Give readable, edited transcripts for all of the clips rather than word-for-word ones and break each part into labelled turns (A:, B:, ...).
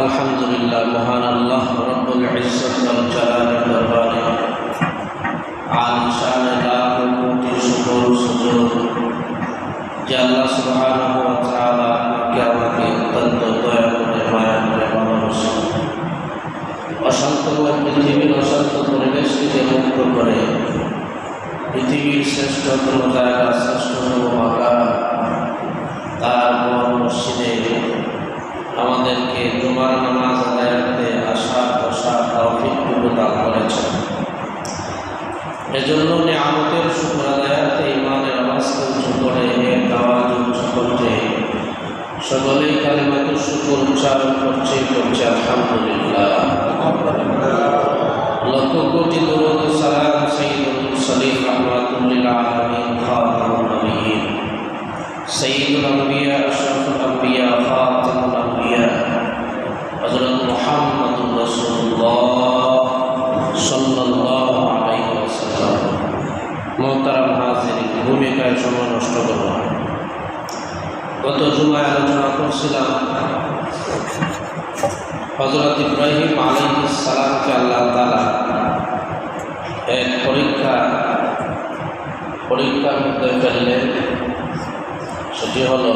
A: আলহামদুলিল্লাহ, মহান আল্লাহ রব্বুল ইজ্জত ওয়াল জালালের দরবারে আলিশানে লাখ কোটি শুকর সুজুদ যে আল্লাহ সুবহানাহু ওয়া তাআলা আমাকে অত্যন্ত দয়া করে মায়া করে ভালোবাসেন, অশান্তময় পৃথিবীর অশান্ত পরিবেশ থেকে মুক্ত করে পৃথিবীর শ্রেষ্ঠতম জায়গা, শ্রেষ্ঠতম মাকাম তার মসজিদে আমাদেরকে জুমার নামাজ আদায়তে আসা বসা তৌফিক দান করেছেন। এজন্য নিয়ামতের শুকর আদায়তে ইমানের আওয়াজকে উঁচু করে এক আওয়াজ উঁচু করতে সকলেই কালিমাতুর শুকর উচ্চারণ করছে আলহামদুলিল্লাহ। লক্ষ কোটি দরুদ ও সালাম সাইয়্যিদুল মুরসালিন রাহমাতুল লিল আলামিন খাতামুন নবিয়্যিন সাইয়্যিদুল আম্বিয়া আশরাফুল আম্বিয়া খাতামুল আম্বিয়া হযরত মুহাম্মদুর রাসূলুল্লাহ সাল্লাল্লাহু আলাইহি ওয়াসাল্লাম। মুহতারাম হাজিরিন, ভূমিকায় সময় নষ্ট করব না। গত জুমায় আলোচনা করছিলাম হযরত ইব্রাহিম আলাইহিস সালামকে আল্লাহ তাআলা এক পরীক্ষার মধ্যে ফেললেন। সেটি হলো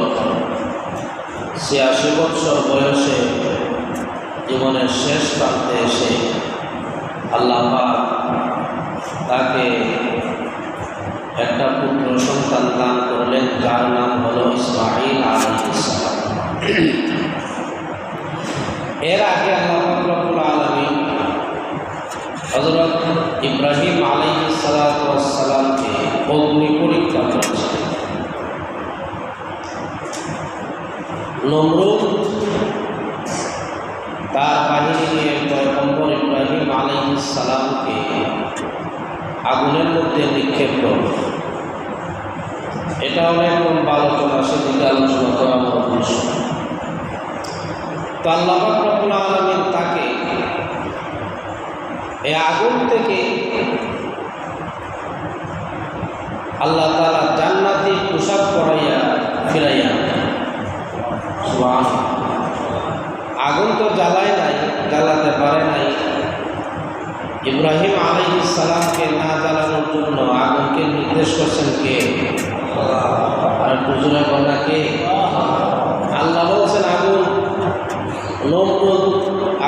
A: ৮৬ বছর বয়সে জীবনের শেষ প্রান্তে এসে আল্লাহ পাক তাকে একটা পুত্র সন্তান দান করলেন, যার নাম হলো ইসমাঈল আলাইহিস সালাম। এর আগে আল্লাহ পাক রব্বুল আলামিন হযরত ইব্রাহিম আলাইহিস সালামকে অগ্নি পরীক্ষা করেছিলেন। নমরুদ তার বাহিনী নিয়ে পয়গম্বর ইব্রাহিম আলাইহিস সালামকে আগুনের মধ্যে নিক্ষেপ করল। এটা অনেক লম্বা আলোচনা, সেদিকে আলোচনা করা আমার উদ্দেশ্য। তো আল্লাহ পাক রব্বুল আলামিন তাকে এই আগুন থেকে আল্লাহ তাআলা জান্নাতি পোশাক পরাইয়া ফিরাইয়া, সুবহানাল্লাহ, আগুন তো জ্বালায় নাই, জ্বালাতে পারে নাই। ইব্রাহিম আলাইহিস সালামকে না জ্বালানোর জন্য আগুনকে নির্দেশ করছেন কে? আর বুঝুনা কন্যা কে? আল্লাহ বলছেন আগুন, নমরুদ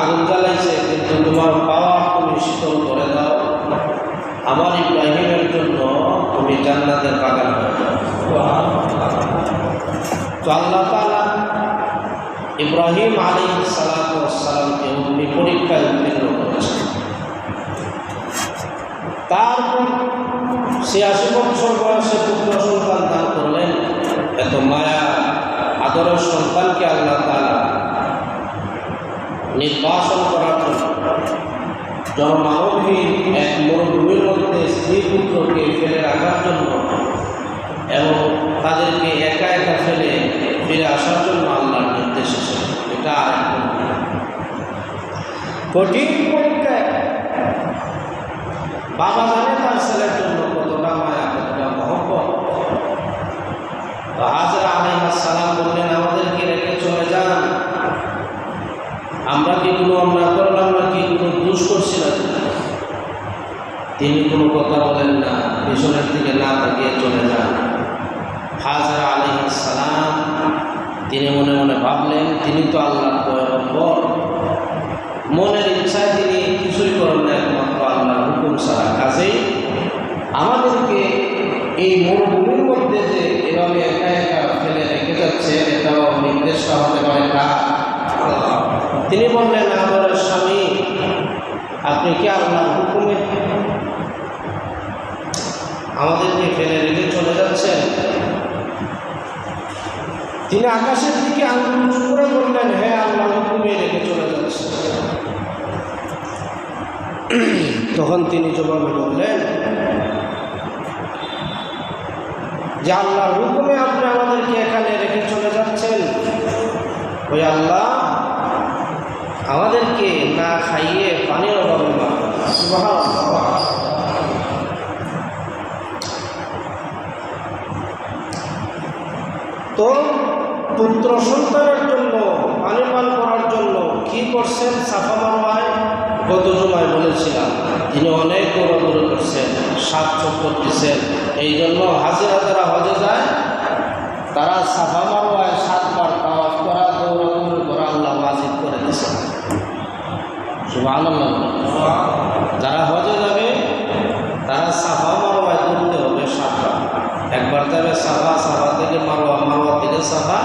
A: আগুন জ্বালাইছে, কিন্তু তোমার পাওয়ার তুমি শীতল করে দাও, আমার ইব্রাহিমের জন্য তুমি জান্নাতের বাগান হয়ে যাও। তো আল্লাহ তাআলা ইব্রাহিম আলাইহিস সালামকে অগ্নি পরীক্ষায় উত্তীর্ণ করেছেন। তারপর ৮৬ বছর বয়সে পুত্র সন্তান দান করলেন। এত মায়া আদরের সন্তানকে আল্লাহ তাআলা নির্বাসন করার জন্য জনমানবহীন এক মরুভূমির মধ্যে স্ত্রী পুত্রকে ফেলে রাখার জন্য এবং তাদেরকে একা একা ফেলে ফিরে আসার জন্য আল্লাহর নির্দেশ এসেছে। এটা আর কঠিন পরীক্ষা। বাবা জানে তার ছেলের জন্য কতটা মায়া, কতটা মহব্বত। হাজরা আলাইহিস সালাম বললেন, আমাদেরকে রেখে চলে যান, আমরা কি কোনো অন্যায় করলাম নাকি, কোনো দোষ করছি না? তিনি কোনো কথা বলেন না, পেছনের দিকে না তাকিয়ে চলে যান। হাজরা আলাইহিস সালাম তিনি মনে মনে ভাবলেন, তিনি তো আল্লাহর পয়গম্বর, মনের ইচ্ছায় তিনি কিছুই করেন না একমাত্র আল্লাহর হুকুম ছাড়া। কাজেই আমাদেরকে এই মরুভূমির মধ্যে যে এভাবে একা একা ফেলে রেখে যাচ্ছে, এটাও নির্দেশটা হতে পারে তিনি বললেন, আমার স্বামী, আপনি কি আল্লাহর হুকুমে আমাদেরকে ফেলে রেখে চলে যাচ্ছেন? তিনি আকাশের দিকে আঙ্গুল উঁচু করে বললেন, হ্যাঁ, আল্লাহর হুকুমে রেখে চলে যাচ্ছে। তখন তিনি জবাবে বললেন যে আল্লাহর হুকুমে আপনি আমাদেরকে এখানে রেখে চলে যাচ্ছেন, ওই আল্লাহ আমাদেরকে না খাইয়ে পানির অভাবে মারবেন। সুবহানাল্লাহ। তো পুত্র সন্তানের জন্য পানি পান করার জন্য কি করছেন? সাফা মারওয়ায় গত জুমায় বলেছিলাম তিনি অনেক দৌড়াদৌড়ি করছেন, 7 চক্কর দিচ্ছেন। এই জন্য হাজিরা যারা হজে যায় তারা সাফা মারওয়ায় 7 বার তাওয়াফ করা, দৌড়াদৌড়ি করা আল্লাহ ওয়াজিব করে দিয়েছেন। সুবহানাল্লাহ। যারা হজে যাবে তারা সাফা মারওয়ায় ঘুরতে হবে 7 বার। একবার যাবে সাফা, সাফা থেকে মারওয়া, মারওয়া থেকে সাফা,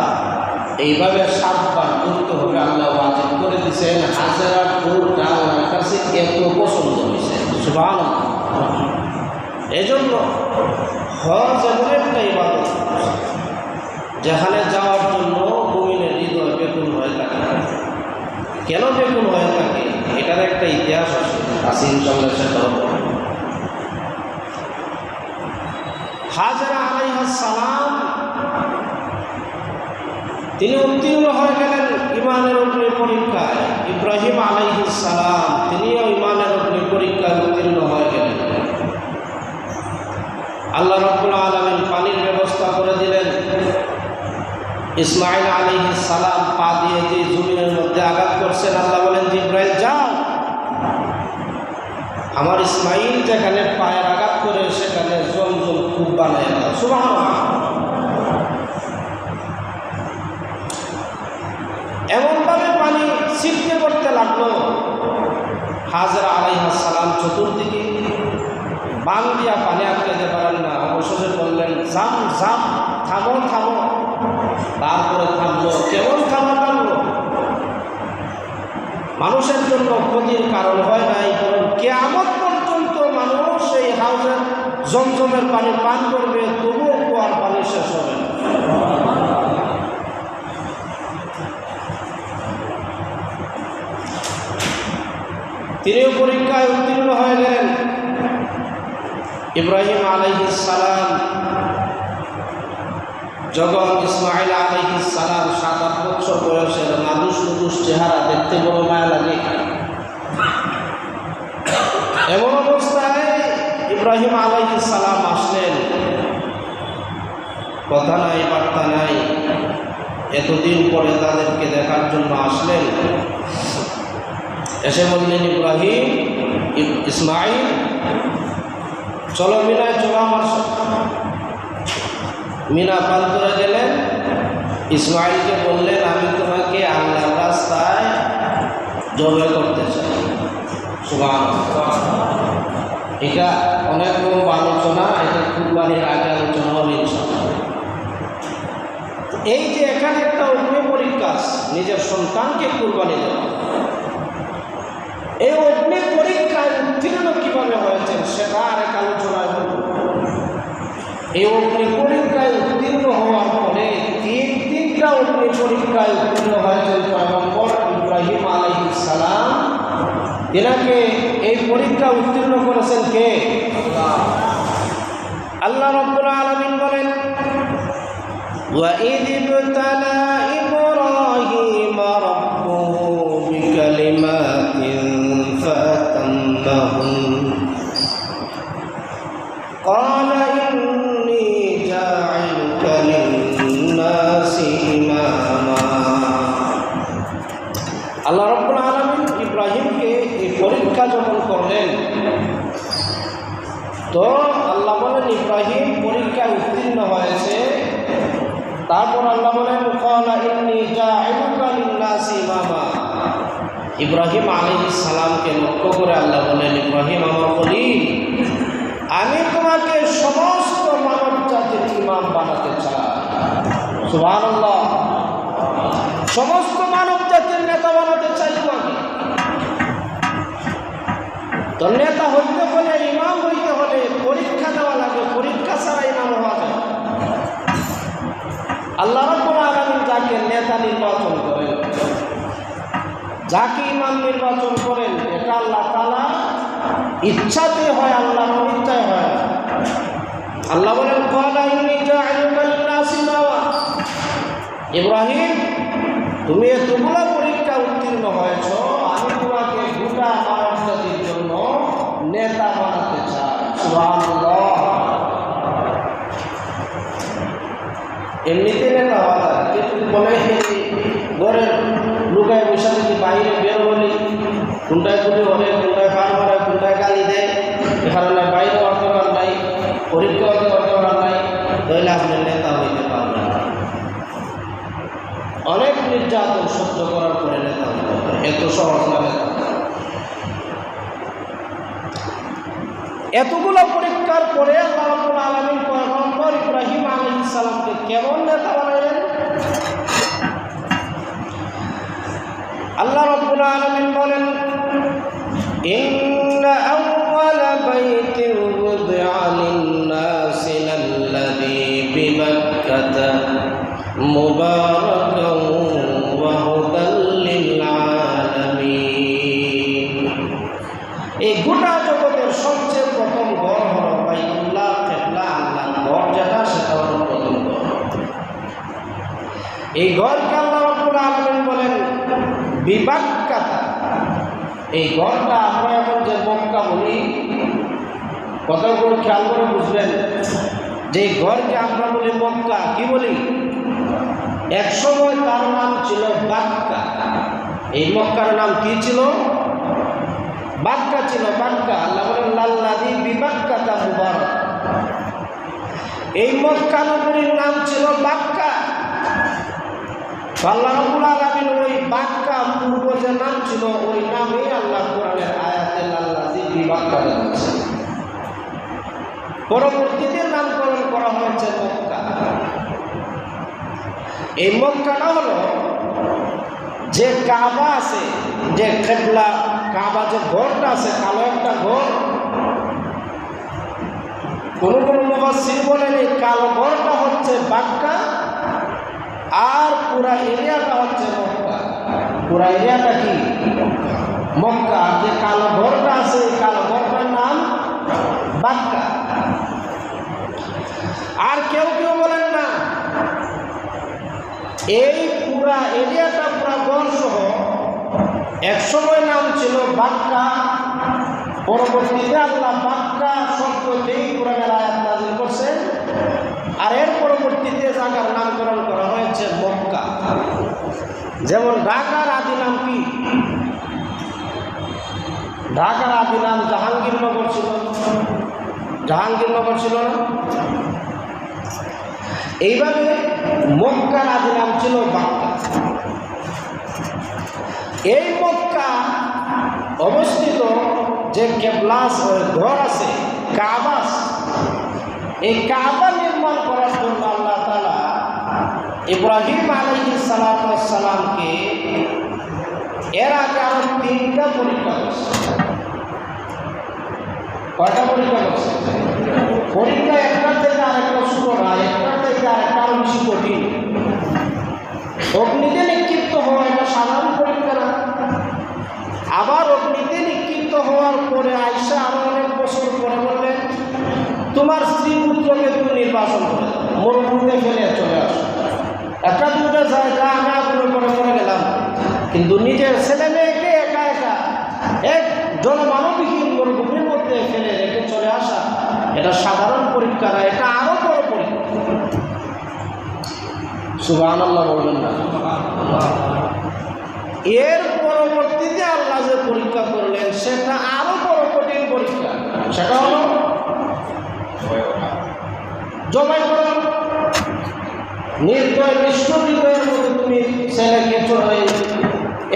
A: এইভাবে 7 বার ঘুরতে হবে। আল্লাহ ওয়াজিব করে দিয়েছেন। হাজিরার দৌড়টা আল্লাহর কাছে এত পছন্দ হয়েছে। সুবহানাল্লাহ। এই জন্য হজ এমন একটা ইবাদত যেখানে যাওয়ার জন্য মুমিনের হৃদয় ব্যাকুল হয়ে থাকে। কেন ব্যাকুল হয়ে থাকে এটার একটা ইতিহাস আছে, ইনশাআল্লাহ সেটা হবে। হাজরা আলাইহিস সালাম তিনি উত্তীর্ণ হয়ে গেলেন ইমানের অগ্নি পরীক্ষায়। ইব্রাহিম আলাইহিস সালাম তিনিও ইমানের অগ্নি পরীক্ষায় উত্তীর্ণ হয়ে গেলেন। আল্লাহ রাব্বুল আলামিন পানির ব্যবস্থা করে দিলেন। ইসমাঈল আলাইহিস সালাম পা দিয়ে যে জমিনের মধ্যে আঘাত করছেন, আল্লাহ বলেন, জিবরাইল যাও, আমার ইসমাঈল যেখানে পায়ের আঘাত করে সেখানে জমজম কূপ বানায় দাও। সুবহানাল্লাহ। এমনভাবে পানি ছিটকে পড়তে লাগলো। হাজরা আলাইহিস সালাম চতুর্দিকে বান দিয়া পানি আটকাতে পারেন না, অবশেষে বললেন, জাম জাম, থামো থামো। তারপরে থামলো। কেমন থামা থামলো? মানুষের জন্য ক্ষতির কারণ হয় নাই, বরং কিয়ামত পর্যন্ত মানুষ এই হাউজের জমজমের পানি পান করবে, তবুও কুয়ার পানি শেষ হবে না। তিনিও পরীক্ষায় উত্তীর্ণ হয়ে গেলেন। ইব্রাহিম আলাইহিস সালাম যখন ইসমাঈল আলাইহিস সালাম 7-8 বছর বয়সের, নাদুস নুদুস চেহারা, দেখতে বড় মায়া লাগে। এমন অবস্থায় ইব্রাহিম আলাইহিস সালাম আসলেন। কথা নাই, বার্তা নাই, এতদিন পরে তাদেরকে দেখার জন্য আসলেন। এসে বললেন, ইব্রাহিম, ইসমাঈল, চলো মিনায়, চলো আমার সাথে। মিনা পান করে গেলেন। ইসমাঈলকে বললেন, আমি তোমাকে আল্লাহর রাস্তায় জবাই করতে চাই। সুবহানাল্লাহ। এটা অনেক রকম আলোচনা, এটা কুরবানির আগে আলোচনা হবে ইনশাআল্লাহ। এই যে এখানে একটা অগ্নি পরীক্ষা, নিজের সন্তানকে কুরবানি দেওয়া, এই অগ্নি পরীক্ষায় উত্তীর্ণ কিভাবে হয়েছেন সেটা আরেক আলোচনায় বলব। এই অগ্নি পরীক্ষায় উত্তীর্ণ হওয়ার পরে তিনটা অগ্নি পরীক্ষায় উত্তীর্ণ হয়েছেন পয়গম্বর ইব্রাহিম আলাইহিস সালাম। এনাকে এই পরীক্ষা উত্তীর্ণ করেছেন কে? আল্লাহ রাব্বুল আলামিন বলেন, وَإِذِ ابْتَلَى إِبْرَاهِيمَ رَبُّهُ بِكَلِمَاتٍ فَأَتَمَّهُنَّ قَالَ إِنِّي جَاعِلُكَ لِلنَّاسِ إِمَامًا। আল্লাহ রাব্বুল আলামিন ইব্রাহিমকে এই পরীক্ষা যখন করলেন, তো আল্লাহ বলেন ইব্রাহিম পরীক্ষায় উত্তীর্ণ হয়েছে। তারপর আল্লাহ বলেন, ক্বালা ইন্নী জাইলুকা লিন-নাসি ইমামা। ইব্রাহিম আলাইহিস সালামকে লক্ষ্য করে আল্লাহ বলেন, ইব্রাহিম আমার খলিল, আমি তোমাকে সমস্ত মানব জাতির ইমাম বানাতে চাই। সুবহানাল্লাহ। সমস্ত মানব জাতির নেতা বানাতে চাই। তো নেতা হইতে হলে, ইমাম হইতে হলে পরীক্ষা দেওয়া লাগে, পরীক্ষা ছাড়া ইমাম হওয়া যায়। আল্লাহ রাব্বুল আলামিন যাকে নেতা নির্বাচন করেন, যাকে ইমাম নির্বাচন করেন, এটা আল্লাহ তাআলা ইচ্ছাতে হয়, আল্লাহর অনিচ্ছায় হয় না। আল্লাহ বলেন, ক্বালা ইন্নী জাইলুকা লিন-নাসি ইমামা। ইব্রাহিম, তুমি এতগুলো পরীক্ষা উত্তীর্ণ হয়েছ, আমি তোমাকে গোটা মানব জাতির জন্য নেতা বানাতে চাই। সুবহানাল্লাহ। এমনিতে নেতা হওয়া যায়, কিন্তু বলে ঘরের লুকায় বসে থেকে বাইরে বের হলে কোনটায় গুলি হলে, কোনটায় ফার মারে, কোনটায় গালি দেয়, এখানে বাইরে অর্থকার নাই, পরীক্ষা অর্থকার নাই, তাহলে আপনি নেতা হইতে পারবেন না। অনেক নির্যাতন সহ্য করার পরে নেতা হইতে পারে, এত সহজ না নেতা। এতগুলো পরীক্ষার পরে আল্লাহ রাব্বুল আলামিন পয়গম্বর ইব্রাহিম আলাইহিস সালামকে কেমন নেতা বানালেন? আল্লাহ রাব্বুল আলামিন বলেন, ইন্না আউওয়ালা বাইতিন উযিআ লিন-নাসি লাল্লাযী বিমাক্কাতা মুবারাকান ওয়া হুদাল লিল-আলামিন। এই গোটা জগতের সবচেয়ে প্রথম ঘর হলো বাইতুল্লাহ, কিবলা, আল্লাহর ঘর যেটা, সেটা হলো প্রথম ঘর। এই ঘরকে আল্লাহ রাব্বুল আলামিন বলেন বিবাক্কাতা। এই ঘরটা আমরা এখন যে মক্কা বলি, কথাগুলো খেয়াল করে বুঝবেন, যে ঘরকে আমরা বলি মক্কা, কি বলি? এক সময় তার নাম ছিল বাক্কা। এই মক্কার নাম কি ছিল? বাক্কা ছিল, বাক্কা। আল্লাহ বলেন লাল্লাযী বিবাক্কাতা মুবারাক। এই মক্কা নগরীর নাম ছিল বাক্কা। আল্লাহ রাব্বুল আলামিন ওই বাক্কা পূর্ব যে নাম ছিল, ওই নামেই আল্লাহ কোরআনের আয়াতে লাল্লাযী বিবাক্কাতা বলেছে। পরবর্তীতে নামকরণ করা হয়েছে মক্কা। এই মক্কাটা হলো যে কাবা আছে, যে কিবলা কাবা যে ঘরটা আছে, কালো একটা ঘর, কোন কোন মুফাসসির বলেন এই কালো ঘরটা হচ্ছে বাক্কা, আর পুরা এরিয়াটা হচ্ছে মক্কা। পুরা এরিয়াটা কি? মক্কা। যে কালো ঘরটা আছে, এই কালো ঘরটার নাম বাক্কা। আর কেউ কেউ বলেন না, এই পুরা এরিয়াটা, পুরা ঘর সহ একসময় নাম ছিল বাক্কা। পরবর্তীতে আল্লাহ বাক্কা শব্দতেই কোরআনের আয়াত নাযিল করছেন, আর এর পরবর্তীতে জায়গার নামকরণ করা হয়েছে মক্কা। যেমন ঢাকার আদি নাম কি? ঢাকার আদি নাম জাহাঙ্গীরনগর ছিল। জাহাঙ্গীরনগর ছিল না? এইভাবে মক্কার আদি নাম ছিল বাক্কা। এই মক্কা অবস্থিত যে কেবলাস ঘর আছে, কাবা, এই কাবা নির্মাণ করার জন্য আল্লাহ তাআলা ইব্রাহিম আলাইহিস সালামকে এর আগে আরো 3টা পরীক্ষা করছে। কয়টা পরীক্ষা করছে? পরীক্ষা একটা থেকে আরেকটা ছোট না, একটা থেকে আরেকটা আরো বেশি কঠিন। অগ্নিতে নিক্ষিপ্ত হওয়া এটা সাধারণ পরীক্ষা না। আবার অগ্নিতে নিক্ষিপ্ত হওয়ার পরে আয়েশা আরো অনেক বছর পরে বললেন, তোমার স্ত্রী পুত্রকে তুমি নির্বাচন করে মরুভূমিতে ফেলে চলে আসো। একটা দুটা জায়গা আমি আগুনের পরে মরে গেলাম, কিন্তু নিজের ছেলে মেয়েকে একা একা এক জনমানবহীন মরুভূমির মধ্যে ফেলে রেখে চলে আসা, এটা সাধারণ পরীক্ষা না, এটা আরো বড় পরীক্ষা। সুবহানাল্লাহ বলবেন না? এর পরবর্তীতে আল্লাহ যে পরীক্ষা করলেন, সেটা আরো বড় কঠিন পরীক্ষা। সেটা হলো জবাই করা। নির্দয় নিষ্ঠুর হৃদয়ের মধ্যে তুমি ছেলেকে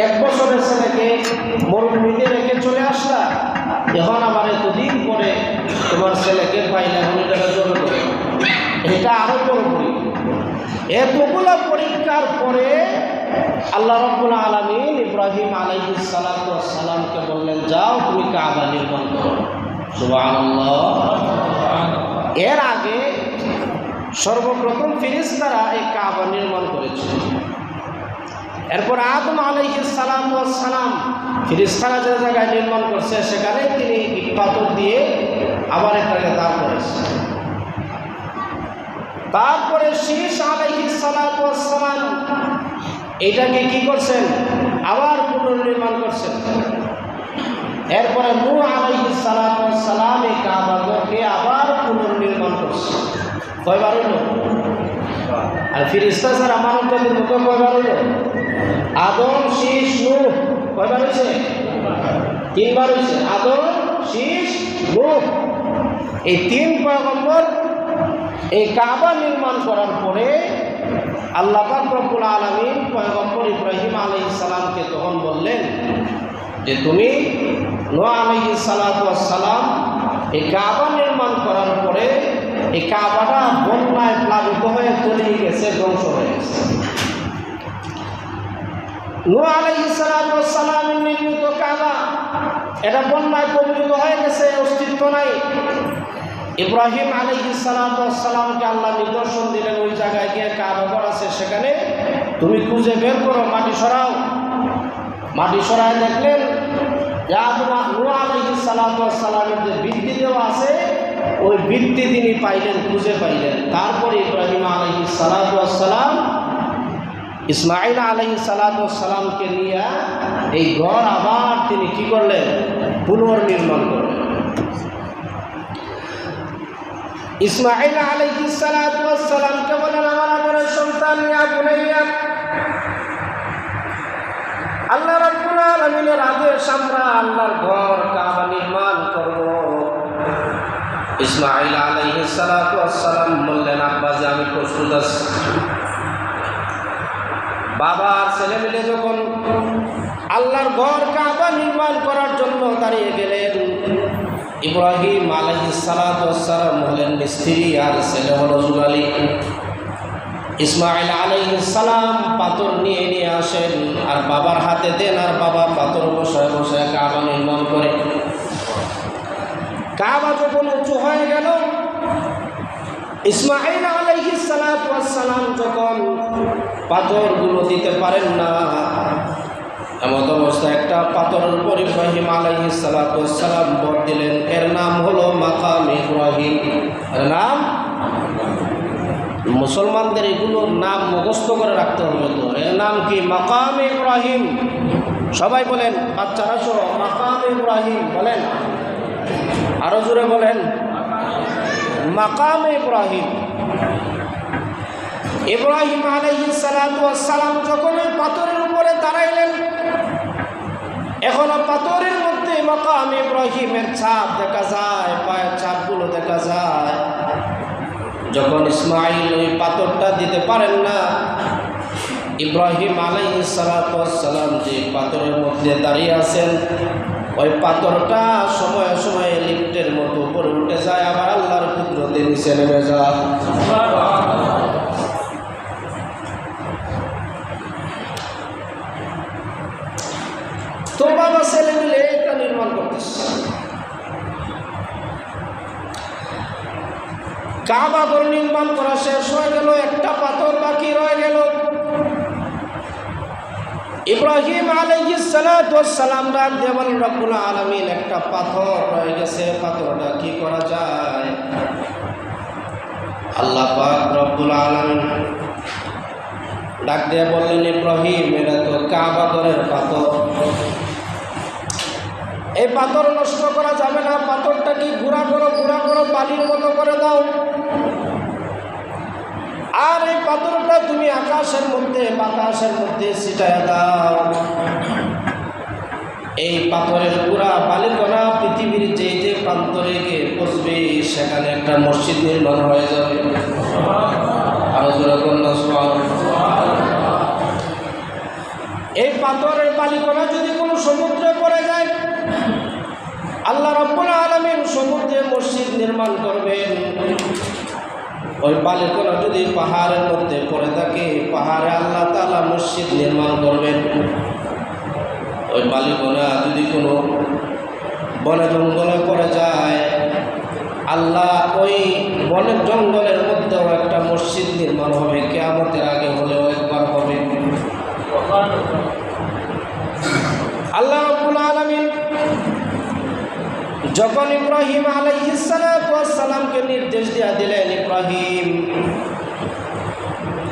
A: 1 বছরের ছেলেকে মরুভূমিতে রেখে চলে আসলা, এখন আমার এতদিন পরে তোমার ছেলেকে পাইলে, এখন এটাকে জবাই করে, এটা আরো বড় পরীক্ষা। এতগুলো পরীক্ষার পরে আল্লাহ রাব্বুল আলামিন ইব্রাহিম আলাইহিস সালাতু ওয়াস সালামকে বললেন, যাও তুমি কাবা নির্মাণ করো। সুবহানাল্লাহ। এর আগে সর্বপ্রথম ফেরেশতারা এই কাবা নির্মাণ করেছিল। এরপর আদম আলাইহিস সালাতু ওয়াস সালাম ফেরেশতারা যে জায়গায় নির্মাণ করছে সেখানে তিনি ইট পাথর দিয়ে আবার এটাকে দাঁড় করেছেন। তারপরে শীষ আলাইহিস সালাতু ওয়াস সালাম এটাকে কি করছেন, আবার পুনর্নির্মাণ করছেন। এরপরে নূহ আলাইহিস সালাতু ওয়াস সালাম এই কাবাকে আবার পুনর্নির্মাণ করছেন। কয়বার হইল? আর ফেরেশতা যারা মানব জাতির মতো কয়বার হইল? আদম, শীষ, নূহ। কয়বার হয়েছে? 3 বার হয়েছে। আদম, শীষ, নূহ, এই 3 পয়গম্বর এই কাবা নির্মাণ করার পরে আল্লাহ পাক রব্বুল আলামিন পয়গম্বর ইব্রাহিম আলাইহিস সালামকে তখন বললেন যে তুমি নূহ আলাইহিস সালাতু ওয়াস সালাম এই কাবা নির্মাণ করার পরে এই কাবাটা বন্যায় প্লাবিত হয়ে তলিয়ে গেছে, ধ্বংস হয়ে গেছে। নূহ আলাইহিস সালাতু ওয়াস সালামের নির্মিত কাবা এটা বন্যায় কবলিত হয়ে গেছে, অস্তিত্ব নাই। ইব্রাহিম আলাইহিস সালাতু ওয়াস সালামকে আল্লাহ নিদর্শন দিলেন, ওই জায়গায় গিয়ে কাবা ঘর আছে, সেখানে তুমি খুঁজে বের করো, মাটি সরাও। মাটি সরায় দেখলেন যে নূহ আলাইহিস সালাতু ওয়াস সালামের যে ভিত্তি দেওয়া আছে ওই ভিত্তি তিনি পাইলেন, খুঁজে পাইলেন। তারপরে ইব্রাহিম আলাইহিস সালাতু ওয়াস সালাম ইসমাঈল আলাইহিস সালাতু ওয়াস সালামকে নিয়ে এই ঘর আবার তিনি কি করলেন, পুনর্নির্মাণ করলেন। ইসমাঈল আলাইহিস সালাতু ওয়াস সালামকে বলেন, আমার আদরের সন্তান, ইয়া বুনাইয়া, আল্লাহ রাব্বুল আলামিনের আদেশ, আমরা আল্লাহর ঘর কাবা নির্মাণ করব। ইসমাঈল আলাইহিস সালাতু ওয়াস সালাম বললেন, আব্বা যে আমি প্রস্তুত আছি। বাবা আর ছেলে মিলে যখন আল্লাহর ঘর কাবা নির্মাণ করার জন্য দাঁড়িয়ে গেলেন, ইব্রাহিম আলাইহিস সালাতু ওয়াস সালাম হলেন মিস্ত্রি আর ছেলে হলো জুলালি। ইসমাঈল আলাইহিস সালাম পাথর নিয়ে আসেন আর বাবার হাতে দেন, আর বাবা পাথর বসায় বসায় কাবা নির্মাণ করে। কাবা যখন উঁচু হয়ে গেল, ইসমাঈল আলাইহিস সালাতু ওয়াস সালাম যখন পাথরগুলো দিতে পারেন না, এমন অবস্থা একটা পাথরের উপর ইব্রাহিম আলাইহিস সালাতু ওয়াস সালাম ভর দিলেন। এর নাম হলো মাকাম ইব্রাহিম। এর নাম, মুসলমানদের এগুলোর নাম মুখস্থ করে রাখতে হবে। তো এর নাম কি? মাকাম ইব্রাহিম। সবাই বলেন, বাচ্চারা সহ মাকাম ইব্রাহিম বলেন, আরো জোরে বলেন, মাকাম ইব্রাহিম। ইব্রাহিম আলাইহিস সালাতু ওয়াস সালাম যখন ওই পাথরের উপরে দাঁড়াইলেন, এখনো পাথরের মধ্যে মাকাম ইব্রাহিমের ছাপ দেখা যায়, পায়ের ছাপগুলো দেখা যায়। যখন ইসমাঈল ওই পাথরটা দিতে পারেন না, ইব্রাহিম আলাইহিস সালাতু ওয়াস সালাম যে পাথরের মধ্যে দাঁড়িয়ে আছেন, ওই পাথরটা সময়ে সময়ে লিফটের মতো উপরে উঠে যায়, আবার আল্লাহর কুদরতে নিচে নেমে যায়। তো বাবা ছেলে মিলে এটা নির্মাণ করতেছে। কাবা ঘর নির্মাণ করা শেষ হয়ে গেল, একটা পাথর বাকি রয়ে গেল। ইব্রাহিম আলাইহিস সালাতু ওয়াস সালাম ডাক দিয়ে বলেন, রব্বুল আলামিন, একটা পাথর রয়ে গেছে, পাথরটা কি করা যায়? আল্লাহ পাক রব্বুল আলামিন ডাক দিয়ে বললেন, ইব্রাহিম, এটা তো কাবা ঘরের পাথর, এই পাথর নষ্ট করা যাবে না। পাথরটা কি গুঁড়া করো, বালির মতো করে দাও। আর এই পাথরটা তুমি আকাশের মধ্যে, বাতাসের মধ্যে ছিটায় দাও। এই পাথরের গুঁড়া, বালির কণা পৃথিবীর যে যে প্রান্তরে গিয়ে পৌঁছবে, সেখানে একটা মসজিদ নির্মাণ হয়ে যাবে। আরো জোরে কন্যা সুবহানাল্লাহ। এই পাথরের বালিকণা যদি কোনো সমুদ্রে পড়ে যায়, আল্লাহ রাব্বুল আলামিন সমুদ্রে মসজিদ নির্মাণ করবেন। ওই বালিকণা যদি পাহাড়ের মধ্যে পড়ে থাকে, পাহাড়ে আল্লাহ তাআলা মসজিদ নির্মাণ করবেন। ওই বালিকণা যদি কোনো বনে জঙ্গলে পড়ে যায়, আল্লাহ ওই বনের জঙ্গলের মধ্যেও একটা মসজিদ নির্মাণ হবে, কিয়ামতের আগে হলেও একবার হবে। আল্লাহ রাব্বুল আলামিন যখন ইব্রাহিম আলাইহিস সালামকে নির্দেশ দিয়া দিলেন, ইব্রাহিম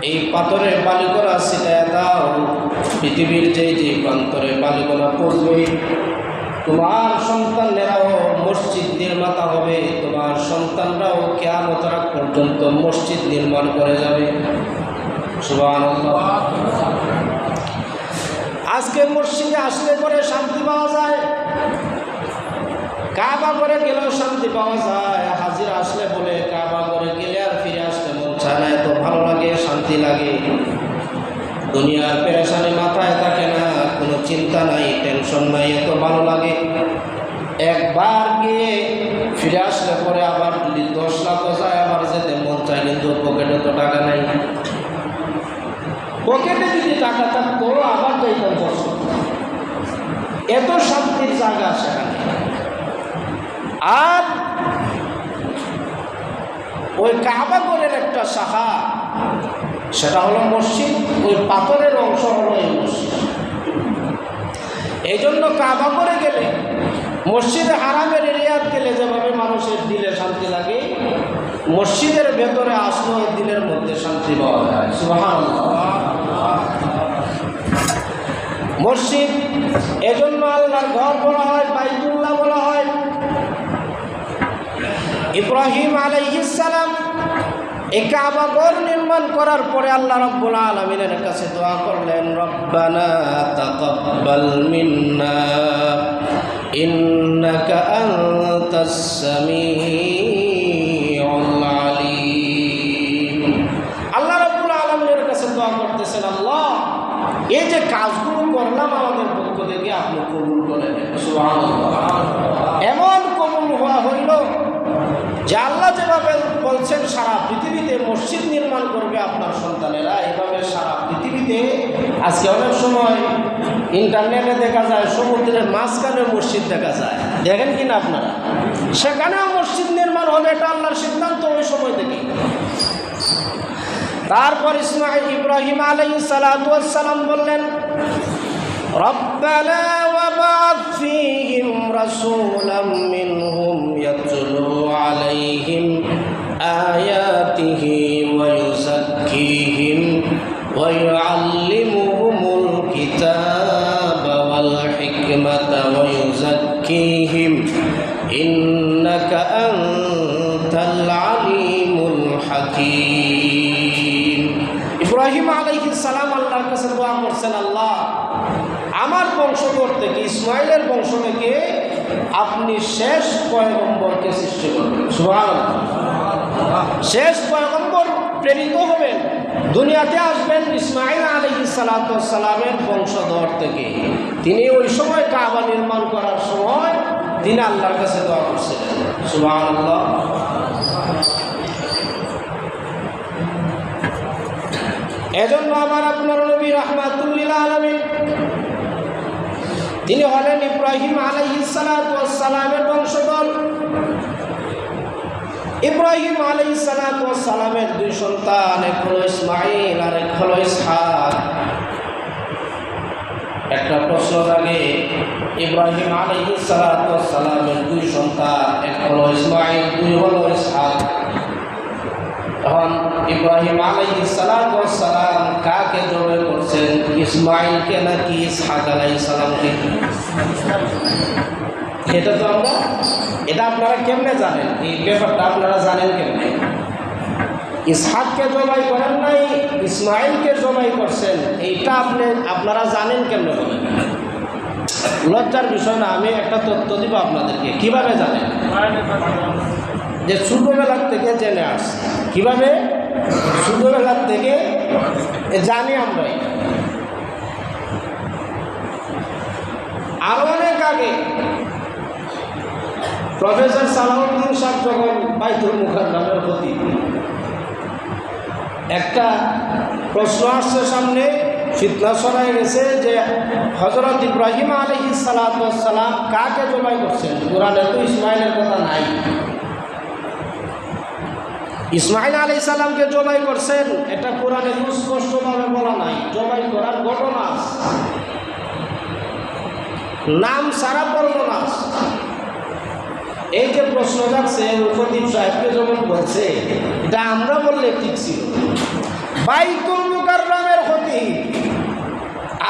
A: এই পাথরের বালিকণা ছিটায় দাও, পৃথিবীর যে প্রান্তরে বালিকণা পড়বে তোমার সন্তানেরাও মসজিদ নির্মাতা হবে, তোমার সন্তানরাও কিয়ামতের আগ পর্যন্ত মসজিদ নির্মাণ করে যাবে। সুবহানাল্লাহ। আজকে মসজিদে আসলে পরে শান্তি পাওয়া যায়, কাবা করে গেলেও শান্তি পাওয়া যায়। হাজিরা আসলে বলে কাবা করে গেলে আর ফিরে আসতে মন চায় না, এত ভালো লাগে, শান্তি লাগে। দুনিয়ার পেরেশানি মাথায় থাকে না, কোনো চিন্তা নাই, টেনশন নাই, এত ভালো লাগে। একবার গিয়ে ফিরে আসলে পরে আবার 10 লাখ যায়, আবার যেতে মন চায়, কিন্তু পকেটে তো টাকা নাই। পকেটে যদি টাকা থাকতো আবার যাইতাম বসে, এত শান্তির জায়গা সেখানে। আর ওই কাবা ঘরের একটা শাখা, সেটা হলো মসজিদ, ওই পাথরের অংশ হলো এই মসজিদ। এই জন্য কাবা করে গেলে, মসজিদে হারামের এরিয়াত গেলে যেভাবে মানুষের দিলে শান্তি লাগে, মসজিদের ভেতরে আসলেও দিলের মধ্যে শান্তি পাওয়া যায়। সুবহানাল্লাহ। মসজিদ এজন্য আল্লাহর ঘর বলা হয়, বাইতুল্লাহ বলা হয়। ইব্রাহিম আলাইহিস সালাম এই কাবা ঘর নির্মাণ করার পরে আল্লাহ রাব্বুল আলামিনের কাছে দোয়া করলেন, রব্বানা তাকাব্বাল মিন্না ইন্নাকা আনতাস সামিউল আলিম। আল্লাহ রাব্বুল আলামিনের কাছে দোয়া করতেছেন, আল্লাহ এই যে কাজগুলো করলাম আমাদের পক্ষ থেকে আপনি কবুল করে নেন। সুবহানাল্লাহ। এমন কবুল হওয়া হইল যে আল্লাহ যেভাবে বলছেন সারা পৃথিবীতে মসজিদ নির্মাণ করবে আপনার সন্তানেরা, এভাবে সারা পৃথিবীতে আজকে অনেক সময় ইন্টারনেটে দেখা যায় সমুদ্রের মাঝখানে মসজিদ দেখা যায়, দেখেন কিনা আপনারা? সেখানেও মসজিদ নির্মাণ হবে, এটা আল্লাহর সিদ্ধান্ত ওই সময় থেকে। তারপর ইব্রাহিম আলাইহিস সালাতু ওয়াস সালাম বললেন, রব্বানা ওয়াবআথ ফীহিম রাসূলাম মিনহুম ইয়াতলু আলাইহিম আয়াতিহি ওয়া ইউযাক্কিহিম ওয়া ইউআল্লিমুহুমুল কিতাবা ওয়াল হিকমাতা ওয়া ইউযাক্কিহিম ইন্নাকা আনতাল আলিমুল হাকীম। ইব্রাহিম আলাইহিস সালাম আল্লাহর কাছে দোয়া করছেন, আল্লাহ আমার বংশধর থেকে, ইসমাইলের বংশ থেকে আপনি শেষ পয়গম্বরকে সৃষ্টি করবেন। সুবহানাল্লাহ। শেষ পয়গম্বর প্রেরিত হবেন, দুনিয়াতে আসবেন ইসমাইল আলাইহিস সালাতু ওয়াস সালামের বংশধর থেকে। তিনি ওই সময় কাবা নির্মাণ করার সময় তিনি আল্লাহর কাছে দোয়া করছিলেন। সুবহানাল্লাহ। এজন্য আমার আপনার নবী রাহমাতুল লিল আলামিন তিনি হলেন ইব্রাহিম আলাইহিস সালাতু ওয়াস সালামের বংশধর। ইব্রাহিম আলাইহিস সালাতু ওয়াস সালামের দুই সন্তান, এক হলো ইসমাইল আর এক হলো ইসহাক। একটা প্রশ্ন জাগে, ইব্রাহিম আলাইহিস সালাতু ওয়াস সালামের দুই সন্তান, এক হলো ইসমাইল, দুই হলো ইসহাক। তখন ইব্রাহিম আলাইহিস সালাতু ওয়াস সালাম কাকে জবাই করছেন, ইসমাইলকে নাকি ইসহাক আলাইহিস সালামকে? এটা আপনারা কেমনে জানেন? এই ব্যাপারটা আপনারা জানেন কেমনে? ইসহাককে জবাই করেন নাই, ইসমাইলকে জবাই করছেন, এইটা আপনারা জানেন কেমনে বলেন? লজ্জার বিষয় না, আমি একটা তথ্য দিব আপনাদেরকে। কিভাবে জানেন? যে ছোটবেলার থেকে জেনে আসছি। কিভাবে? ছোটবেলার থেকে জানি আমরা। আরো অনেক আগে প্রফেসর সালাউদ্দিন সাহেব যখন বাইতুল মুকাররমের খতিব, একটা প্রশ্ন আসছে সামনে, ফিতনা ছড়ায় গেছে যে হযরত ইব্রাহিম আলাইহিস সালাম কাকে জবাই করছেন? কোরআনে তো ইসমাইলের কথা নাই। ইসমাইল আলাইহিস সালামকে জবাই করছেন এটা কোরআনে স্পষ্টভাবে বলা নাই। জবাই করার ঘটনা নাম সারা বর্ণনা। এই যে প্রশ্ন যাচ্ছে খতিব সাহেবকে যখন বলছে, এটা আমরা বললে ঠিক ছিল। বাইতুল মুকাররমের খতিব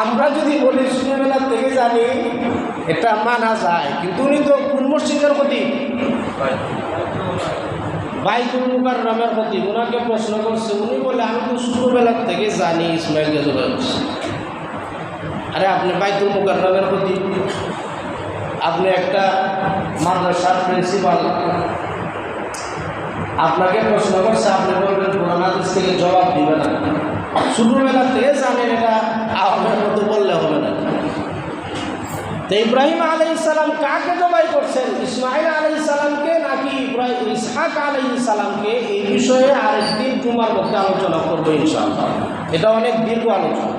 A: আমরা যদি বলি ছোটবেলা থেকে জানি এটা মানা যায়, কিন্তু উনি তো কোন মসজিদের খতিব? বাইতুল মুকাররমের খতিব। ওনাকে প্রশ্ন করছে, উনি বলে আমি তো ছোটবেলা থেকে জানি ইসমাইলকে জবাই করছে। আরে আপনি বাইতুল মুকাররমের খতিব, আপনি একটা মাদ্রাসার প্রিন্সিপাল, আপনাকে প্রশ্ন করছে, আপনি বলবেন কোরআন হাদিস থেকে জবাব দিবে না। ছোটবেলা থেকে জানেন, এটা আপনার মতো বললে হবে না। তো ইব্রাহিম আলাইহিস সালাম কাকে জবাই করছেন? ইসমাইল আলাইহিস সালামকে নাকি ইসহাক আলাইহিস সালামকে? এই বিষয়ে আরেকদিন জুমার মধ্যে আলোচনা করবো ইনশাআল্লাহ। এটা অনেক দীর্ঘ আলোচনা।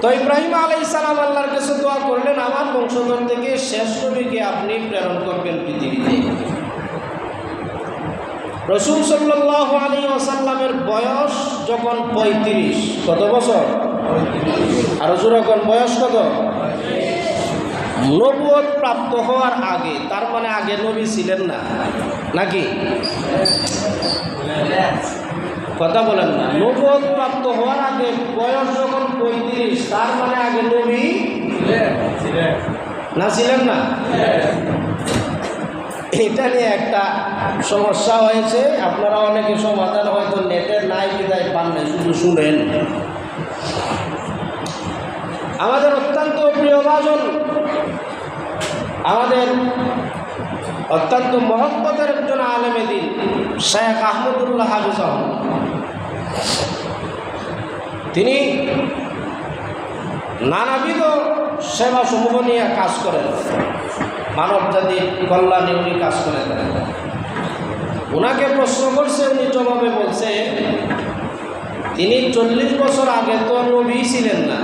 A: তো ইব্রাহিম আলাইহিস সালাম আল্লাহর কাছে দোয়া করলেন, আমার বংশধর থেকে শেষ নবীকে আপনি প্রেরণ করবেন পৃথিবীতে। রাসূল সাল্লাল্লাহু আলাইহি ওয়াসাল্লামের বয়স যখন 35, কত বছর? আর যখন বয়স কত? নবুয়ত প্রাপ্ত হওয়ার আগে, তার মানে আগে নবী ছিলেন না নাকি? কথা বলেন না। নবুয়ত প্রাপ্ত হওয়ার আগে বয়স যখন 35, তার মানে আগে নবী না ছিলেন না? এটা নিয়ে একটা সমস্যা হয়েছে। আপনারা অনেকে সমাধান হয়তো নেটের নাই বিদায় পান না, শুধু শুনেন। আমাদের অত্যন্ত প্রিয় ভাজন, আমাদের অত্যন্ত মহব্বতের একজন আলেমে দ্বীন শেখ আহমদুল্লাহ হাফিজাহুল্লাহ, তিনি নানাবিধ সেবা সমূহ নিয়ে কাজ করেন, মানব জাতির কল্যাণে উনি কাজ করে থাকেন। ওনাকে প্রশ্ন করছে, উনি জবাবে বলছে তিনি 40 বছর আগে তো নবী ছিলেন না।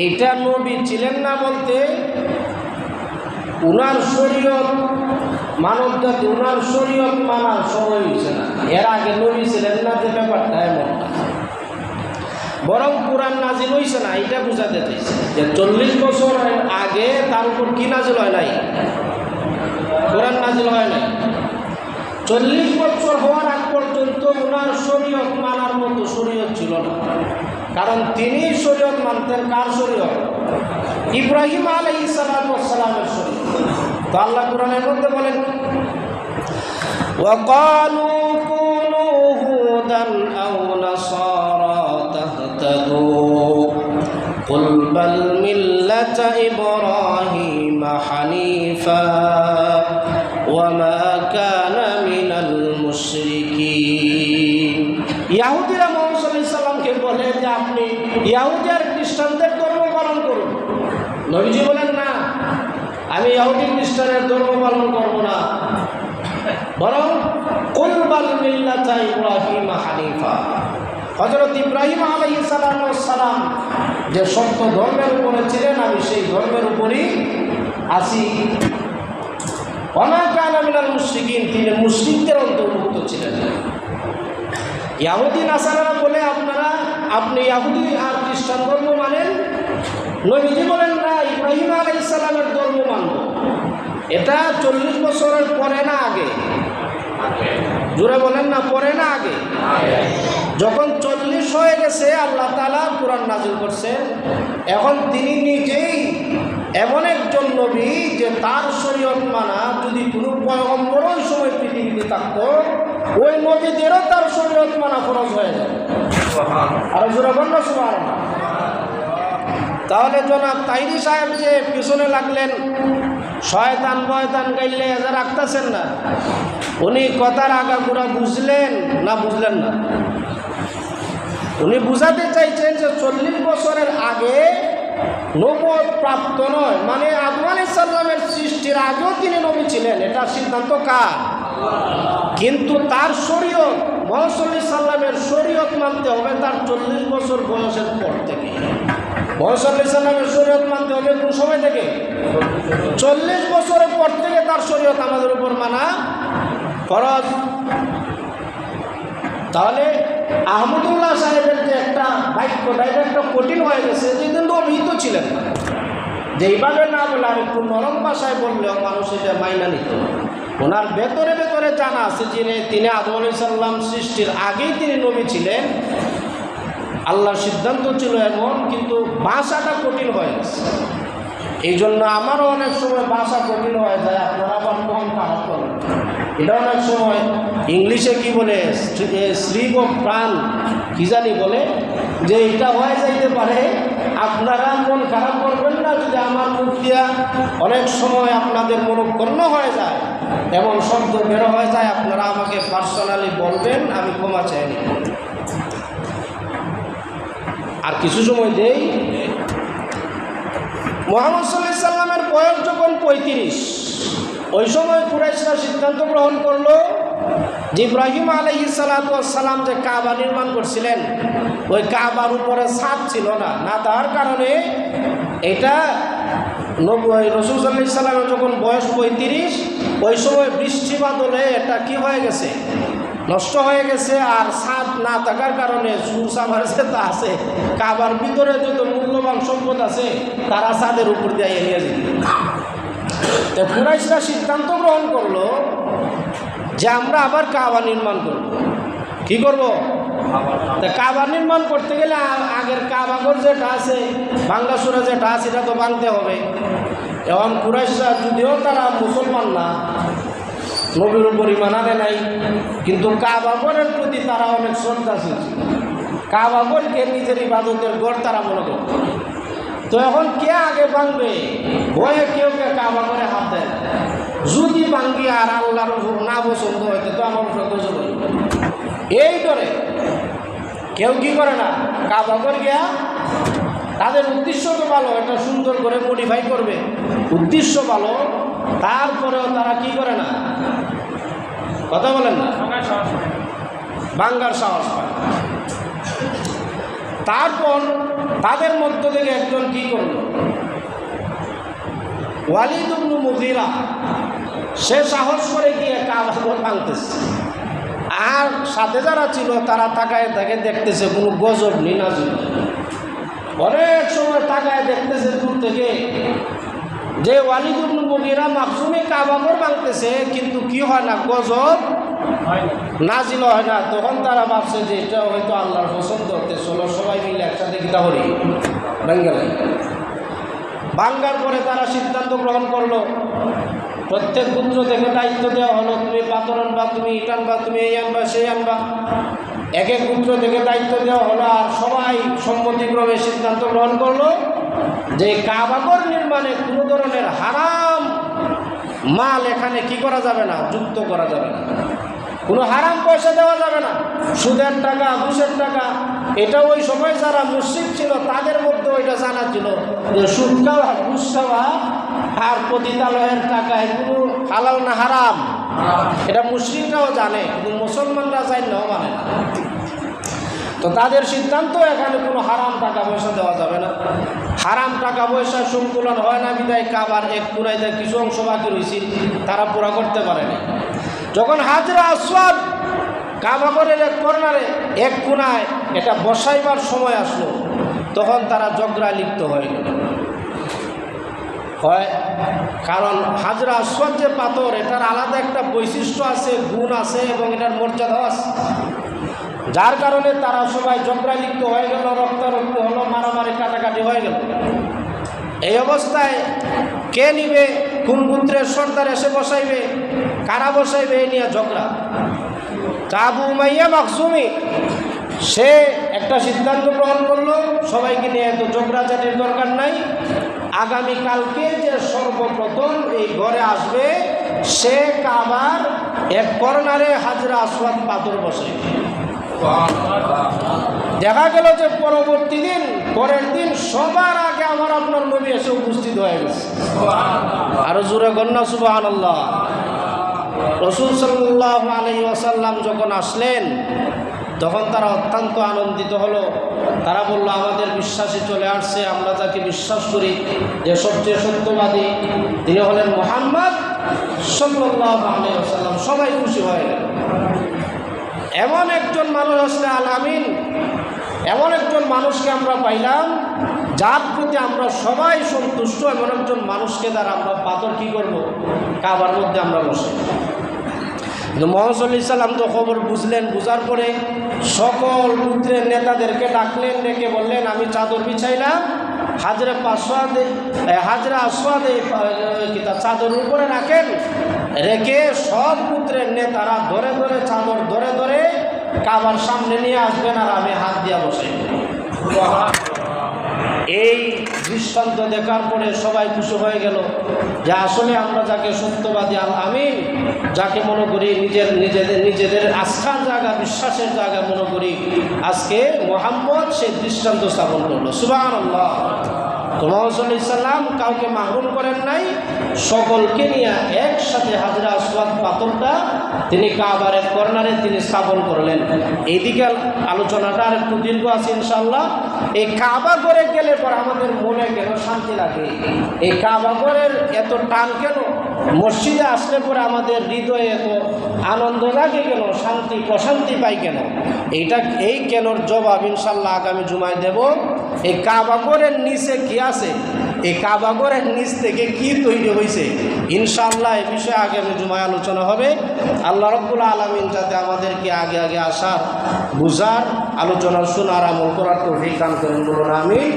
A: এইটা নবী ছিলেন না বলতে উনার শরীয়ত, মানব জাতি উনার শরীয়ত মানার সময় হয়েছে না। এর আগে নবী ছিলেন না যে ব্যাপারটা এমন না, বরং কোরআন নাজিল হয়েছে না, এটা বোঝাতে চাইছে যে 40 বছর আগে তার উপর কি নাজিল হয় নাই? কোরআন নাজিল হয় নাই। 40 বছর হওয়ার আগ পর্যন্ত ওনার শরীয়ত মানার মতো শরীয়ত ছিল না, কারণ তিনি শরীয়ত মানতেন কার শরীয়ত? ইব্রাহিম আলাইহিস সালামের শরীয়ত। তো আল্লাহ কোরআনের মধ্যে বলেন, ওয়াকালু কুনু হুদান আও নাসারা তাহতাদু কুল বাল মিল্লাতা ইব্রাহিম হানিফা ওয়া মা কানা মিনাল মুশরিকিন। ইহুদিরা মুহাম্মদ সাল্লাল্লাহু আলাইহি সাল্লামকে বলে যে আপনি ইহুদি আর খ্রিস্টানদের ধর্ম পালন করুন। নবীজি বলেন না, আমি ইহুদি খ্রিস্টানের ধর্ম পালন করব না, বরং কুল বাল মিল্লাতা ইব্রাহিম হানিফা। হযরত ইব্রাহিম আলাইহিস সালাম যে সত্য ধর্মের উপরে ছিলেন, আমি সেই ধর্মের উপরই আছি। ওয়া মা কানা মিনাল মুশরিকিন, তিনি মুশরিকদের অন্তর্ভুক্ত ছিলেন না। ইহুদি নাসারারা বলে আপনি ইহুদি আর খ্রিস্টান ধর্ম মানেন। নবীজি বলেন না, ইব্রাহিম আলাইহিস সালামের ধর্ম মানব। এটা 40 বছরের পরে না আগে? জোরে বলেন না, পরে না আগে? যখন 40 হয়ে গেছে আল্লাহ তাআলা কোরআন নাযিল করছেন। এখন তিনি নিজেই এমন একজন নবী যে তার শরীয়ত মানা যদি কোনো পয়গম্বর ওই সময় পৃথিবীতে থাকতো, ওই নবীদেরও তার শরীয়ত মানা ফরজ হয়ে যায়। আর জোরে বলেন না সুবহানাল্লাহ। তাহলে জনাব তাহিরি সাহেব যে পিছনে লাগলেন, শয়তান বয়তান গাইলে এজা রাখতেছেন না, উনি কথার আগাগোড়া বুঝলেন না বুঝলেন না? উনি বুঝাতে চাইছেন যে 40 বছরের আগে নবুয়ত প্রাপ্ত নয়, মানে আদম আলাইহিস সালামের সৃষ্টির আগেও তিনি নবী ছিলেন। এটা সিদ্ধান্ত কার? কিন্তু তার শরীয়ত, মুহাম্মদ সাল্লামের শরীয়ত মানতে হবে তার 40 বছর বয়সের পর থেকে। মুহাম্মদ সাল্লামের শরীয়ত মানতে হবে কোন সময় থেকে? 40 বছরের পর থেকে তার শরীয়ত আমাদের উপর মানা ফরজ। তাহলে আহমদুল্লাহ সাহেবের যে একটা বাক্যটা, এটা একটা কঠিন হয়ে গেছে, যে কিন্তু অভিহিত ছিলেন না, যে এইভাবে না বলে আর একটু নরম ভাষায় বললেও মানুষ এটা মাইনা নিত। ওনার ভেতরে ভেতরে জানা আছে যে তিনি আদম আলাইহিস সালাম সৃষ্টির আগেই তিনি নবী ছিলেন, আল্লাহর সিদ্ধান্ত ছিল এমন, কিন্তু ভাষাটা কঠিন হয়ে গেছে। এই জন্য আমারও অনেক সময় ভাষা কঠিন হয়ে যায়, আপনারা আবার কম খারাপ করেন। এটা অনেক সময় ইংলিশে কি বলে, স্লিপ অফ প্রাণ কি জানি বলে, যে এটা হয়ে যাইতে পারে। আপনারা মন খারাপ করবেন না যদি আমার মুখ দিয়া অনেক সময় আপনাদের মনোক্ষুণ্ণ হয়ে যায়, এমন শব্দ বের হয়ে যায়, আপনারা আমাকে পার্সোনালি বলবেন, আমি ক্ষমা চাই নি। আর কিছু সময় দেই। মুহাম্মদ সাল্লাল্লাহু আলাইহি সাল্লামের বয়স যখন 35, ওই সময় কুরাইশরা সিদ্ধান্ত গ্রহণ করলো যে ইব্রাহিম আলাইহিস সালাতু ওয়াস সালাম যে কাবা নির্মাণ করছিলেন, ওই কাবার উপরে ছাদ ছিল না তার কারণে এটা রাসূল সাল্লাল্লাহু আলাইহি সাল্লামের যখন বয়স 35, ওই সময় বৃষ্টি বাদলে এটা কি হয়ে গেছে, নষ্ট হয়ে গেছে। আর ছাদ না থাকার কারণে সুসামার যেটা আছে, কাবার ভিতরে যত মূল্যবান সম্পদ আছে তারা ছাদের উপর দিয়ে নিয়ে যেত। তো কুরাইশরা সিদ্ধান্ত গ্রহণ করলো যে আমরা আবার কাবা নির্মাণ করব। কি করব? তা কাবা নির্মাণ করতে গেলে আগের কাবাঘর যেটা আছে, ভাঙ্গাসুরা যেটা আছে, এটা তো ভাঙতে হবে। এবং কুরাইশরা যদিও তারা মুসলমান না, নবীর উপর ঈমান আনে নাই, কিন্তু কাবাঘরের প্রতি তারা অনেক শ্রদ্ধাশীল ছিল। কাবাঘরকে নিজের ইবাদতের গড় তারা মনে করত। তো এখন কে আগে ভাঙবে, ভয়ে কেউ কাবাঘরে হাত দেয়। যদি ভাঙ্গি আর আল্লাহর না পছন্দ হইতে তো আমার গজব হইব, এই ডরে কেউ কি করে না, কাবাঘর গিয়া তাদের উদ্দেশ্য তো ভালো, এটা সুন্দর করে মডিফাই করবে, উদ্দেশ্য ভালো, তারপরেও তারা কি করে না, কথা বলেন না, ভাঙ্গার সাহস পায়। তারপর তাদের মধ্য থেকে একজন কি করল, ওয়ালিদ ইবনে মুগীরা, সে সাহস করে গিয়ে কাবাঘর ভাঙতেছে। আর সাথে যারা ছিল তারা তাকায় তাকে দেখতেছে, কোনো গজব নেই না, অনেক সময় তাকায় দেখতেছে দূর থেকে যে ওয়ালিদ ইবনে মুগীরা মাখজুমি কাবাঘর ভাঙতেছে, কিন্তু কি হয় না, গজব নাজিল হয় না। তখন তারা ভাবছে যে এটা হয়তো আল্লাহর পছন্দ হতে, চলো সবাই মিলে একসাথে গীতা করি, বেঙ্গালে ভাঙ্গার পরে তারা সিদ্ধান্ত গ্রহণ করলো, প্রত্যেক পুত্র থেকে দায়িত্ব দেওয়া হলো, তুমি পাথর আনবা, তুমি ইট আনবা, তুমি এই আনবা সেই আনবা, এক এক পুত্র থেকে দায়িত্ব দেওয়া হলো। আর সবাই সম্মতিক্রমে সিদ্ধান্ত গ্রহণ করলো যে কাবাঘর নির্মাণে কোনো ধরনের হারাম মাল এখানে কি করা যাবে না, যুক্ত করা যাবে না, কোনো হারাম পয়সা দেওয়া যাবে না, সুদের টাকা, ঘুষের টাকা। এটা ওই সময় যারা মুশরিক ছিল তাদের মধ্যে ওইটা জানা ছিল যে সুদ খাওয়া, ঘুষ খাওয়া আর পতিতালয়ের টাকা এগুলো হালাল না হারাম, এটা মুশরিকরাও জানে, কিন্তু মুসলমানরা জানেও মানে না। তো তাদের সিদ্ধান্ত এখানে কোনো হারাম টাকা পয়সা দেওয়া যাবে না, হারাম টাকা পয়সা সংকুলন হয় না বিদায় কাবার এক কোনায় যায় কিছু অংশ বাকি রয়েছে, তারা পুরা করতে পারেনি। যখন হাজরা আসওয়াদ কাবাঘরের এক কর্নারে এক কোনায় এটা বসাইবার সময় আসলো, তখন তারা ঝগড়ায় লিপ্ত হয়ে গেল। হয় কারণ হাজরা আসওয়াদ যে পাথর, এটার আলাদা একটা বৈশিষ্ট্য আছে, গুণ আছে এবং এটার মর্যাদা আছে, যার কারণে তারা সবাই ঝগড়ায় লিপ্ত হয়ে গেল, রক্তারক্তি হলো, মারামারি কাটাকাটি হয়ে গেল। এই অবস্থায় কে নিবে, কোন পুত্রের সর্দার এসে বসাইবে, কারা বসাইবে, এই নিয়ে ঝগড়া। আবু উমাইয়া মাখজুমি সে একটা সিদ্ধান্ত গ্রহণ করলো, সবাইকে নিয়ে এত ঝগড়াঝাটির দরকার নাই, আগামীকালকে যে সর্বপ্রথম এই ঘরে আসবে সে কাবার এক কর্নারে হাজরা আসওয়াদ পাথর বসাইবে। দেখা গেল যে পরবর্তী দিন, পরের দিন সবার আগে আমার আপনার নবী এসে উপস্থিত হয়ে গেছে। আরো জোরে গন্না সুবহানাল্লাহ। রাসূল সাল্লাল্লাহু আলাইহি ওয়াসাল্লাম যখন আসলেন তখন তারা অত্যন্ত আনন্দিত হলো। তারা বলল, আমাদের বিশ্বাসী চলে আসছে, আমরা যাকে বিশ্বাস করি যে সবচেয়ে সত্যবাদী তিনি হলেন মুহাম্মদ সাল্লাল্লাহু আলাইহি ওয়াসাল্লাম। সবাই খুশি হয়ে গেল। এমন একজন মানুষ আসলে আল আমিন, এমন একজন মানুষকে আমরা পাইলাম যার প্রতি আমরা সবাই সন্তুষ্ট। এমন একজন মানুষকে দ্বারা আমরা পাথর কী করবো, কাবার মধ্যে আমরা বসে। কিন্তু মুহাম্মদ সাল্লাল্লাহু আলাইহি ওয়াসাল্লাম তো খবর বুঝলেন, বুঝার পরে সকল পুত্রের নেতাদেরকে ডাকলেন, ডেকে বললেন, আমি চাদর বিছাইলাম, হাজরে আসওয়াদে চাদরের উপরে রাখেন, রেখে সব পুত্রের নেতারা ধরে ধরে চাদর ধরে ধরে কাবার সামনে নিয়ে আসবেন, আর আমি হাত দিয়া বসে। এই দৃষ্টান্ত দেখার পরে সবাই খুশি হয়ে গেল যে আসলে আমরা যাকে সত্যবাদী আল আমিন, যাকে মনে করি নিজেদের আস্থার জায়গা, বিশ্বাসের জায়গা মনে করি, আজকে মুহাম্মদ সেই দৃষ্টান্ত স্থাপন করলো। সুবহানাল্লাহ। তো মুহাম্মদ সাল্লাল্লাহু আলাইহি ওয়াসাল্লাম কাউকে মাহরুম করেন নাই, সকলকে নিয়ে একসাথে হাজরা আসওয়াদ পাথরটা তিনি কাবার এক কর্নারে তিনি স্থাপন করলেন। এইদিকে আলোচনাটা আর একটু দীর্ঘ আছে ইনশাআল্লাহ। এই কাবা ঘরে গেলে পর আমাদের মনে কেন শান্তি লাগে, এই কাবা ঘরের এত টান কেন, মসজিদে আসলে পরে আমাদের হৃদয়ে এত আনন্দ লাগে কেন, শান্তি প্রশান্তি পাই কেন, এই কেনর জবাব ইনশাআল্লাহ আগামী জুমায় দেব। এই কাবা ঘরের নিচে কি আছে, এই কাবা ঘরের নিচ থেকে কি তৈরি হয়েছে, ইনশাআল্লাহ এই বিষয়ে আগামী জুমায় আলোচনা হবে। আল্লাহ রাব্বুল আলামিন যাতে আমাদেরকে আগে আগে আসার, বুঝার, আলোচনা শোনার, আমল করার তৌফিক দান করেন, বলুন আমিন।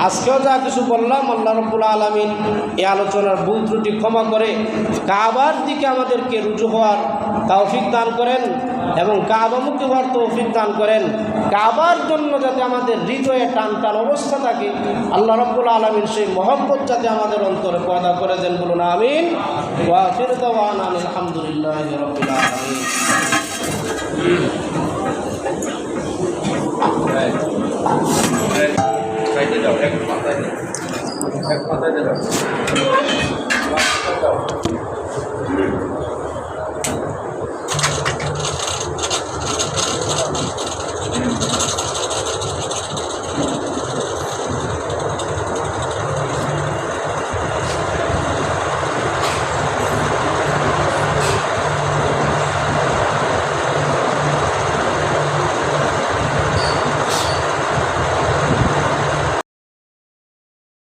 A: আজকেও যা কিছু বললাম আল্লাহ রাব্বুল আলামিন এই আলোচনার ভুল ত্রুটি ক্ষমা করে কাবার দিকে আমাদেরকে রুজু হওয়ার তৌফিক দান করেন এবং কাবামুখী হওয়ার তৌফিক দান করেন। কাবার জন্য যাতে আমাদের হৃদয়ে টান টান অবস্থা থাকে, আল্লাহ রাব্বুল আলামিন সেই মহব্বত যাতে আমাদের অন্তরে পয়দা করে দেন, বলুন আমিন। ওয়া আখিরু দাওয়ানা আলহামদুলিল্লাহি রাব্বিল আলামিন। এক পাতায় দাও।